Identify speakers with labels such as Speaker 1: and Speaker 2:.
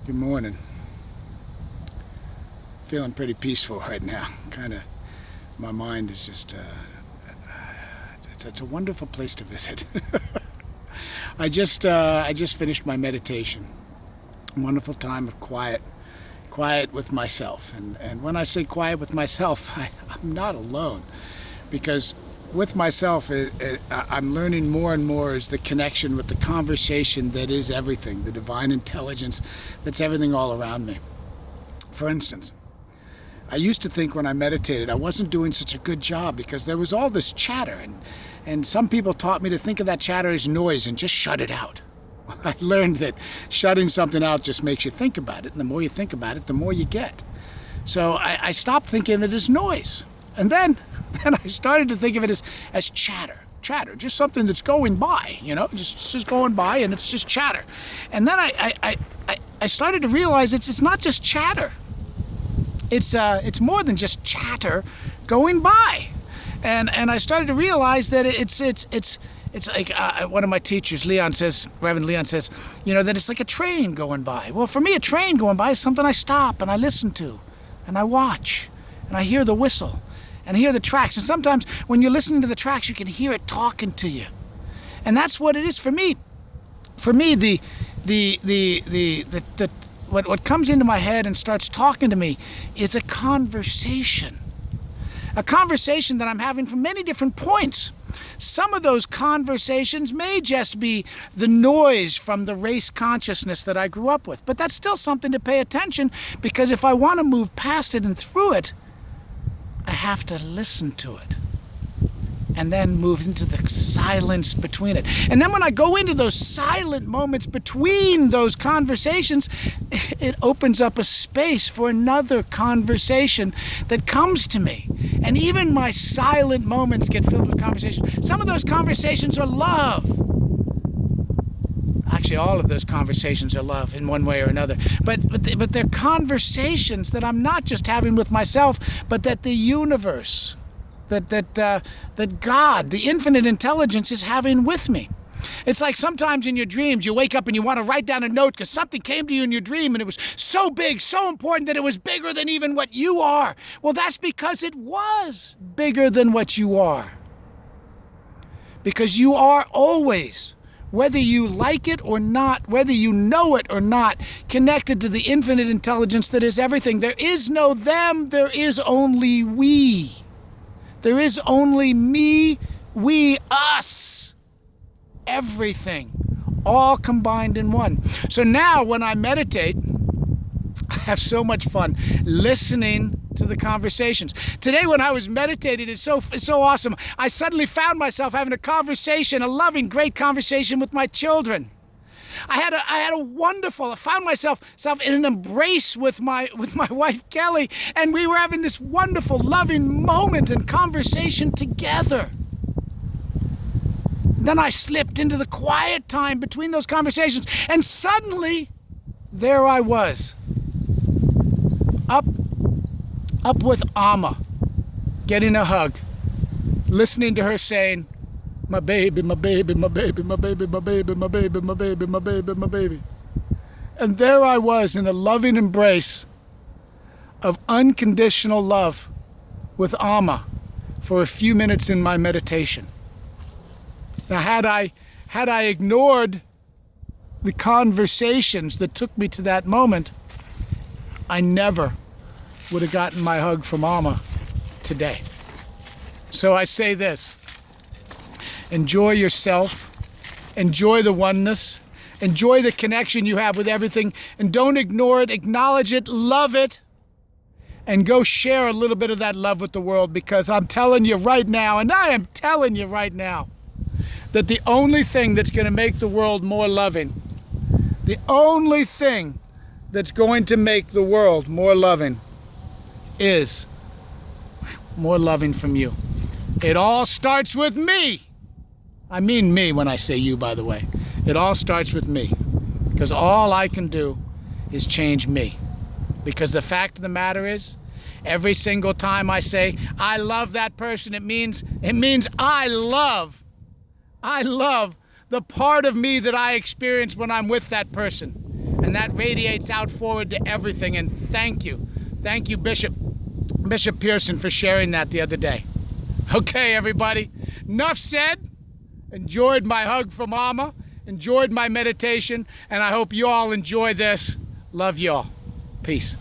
Speaker 1: Good morning. Feeling pretty peaceful right now. My mind is just, it's a wonderful place to visit. I just finished my meditation. A wonderful time of quiet with myself. And when I say quiet with myself, I'm not alone, because with myself, I'm learning more and more is the connection with the conversation that is everything, the divine intelligence that's everything all around me. For instance, I used to think when I meditated I wasn't doing such a good job because there was all this chatter, and some people taught me to think of that chatter as noise and just shut it out. I learned that shutting something out just makes you think about it, and the more you think about it, the more you get. So I stopped thinking of it as noise. And then I started to think of it as chatter, just something that's going by, just going by, and it's just chatter. And then I started to realize it's not just chatter. It's more than just chatter going by. And I started to realize that it's like one of my teachers, Reverend Leon says, that it's like a train going by. Well, for me, a train going by is something I stop and I listen to, and I watch, and I hear the whistle, and hear the tracks. And sometimes when you're listening to the tracks, you can hear it talking to you. And that's what it is for me. For me, what comes into my head and starts talking to me is a conversation. A conversation that I'm having from many different points. Some of those conversations may just be the noise from the race consciousness that I grew up with. But that's still something to pay attention, because if I want to move past it and through it, I have to listen to it and then move into the silence between it. And then when I go into those silent moments between those conversations, it opens up a space for another conversation that comes to me. And even my silent moments get filled with conversation. Some of those conversations are love. Actually, all of those conversations are love in one way or another. But they're conversations that I'm not just having with myself, but that the universe, that God, the infinite intelligence, is having with me. It's like sometimes in your dreams you wake up and you want to write down a note because something came to you in your dream and it was so big, so important that it was bigger than even what you are. Well, that's because it was bigger than what you are. Because you are always, whether you like it or not, whether you know it or not, connected to the infinite intelligence that is everything. There is no them, there is only we. There is only me, we, us. Everything, all combined in one. So now when I meditate, I have so much fun listening to the conversations. Today when I was meditating, it's so awesome. I suddenly found myself having a conversation, a loving, great conversation with my children. I found myself in an embrace with my wife Kelly, and we were having this wonderful, loving moment and conversation together. Then I slipped into the quiet time between those conversations, and suddenly, there I was, up with Amma, getting a hug, listening to her saying, "My baby, my baby, my baby, my baby, my baby, my baby, my baby, my baby, my baby." And there I was in a loving embrace of unconditional love with Amma for a few minutes in my meditation. Now, had I ignored the conversations that took me to that moment, I never would have gotten my hug from Amma today. So I say this: enjoy yourself, enjoy the oneness, enjoy the connection you have with everything, and don't ignore it, acknowledge it, love it, and go share a little bit of that love with the world, because I'm telling you right now, and I am telling you right now, that the only thing that's going to make the world more loving, the only thing that's going to make the world more loving is more loving from you. It all starts with me. I mean me when I say you, by the way. It all starts with me, because all I can do is change me. Because the fact of the matter is, every single time I say, I love that person, it means I love the part of me that I experience when I'm with that person. And that radiates out forward to everything. And thank you. Thank you, Bishop Pearson, for sharing that the other day. Okay, everybody. Enough said. Enjoyed my hug from Amma. Enjoyed my meditation. And I hope you all enjoy this. Love you all. Peace.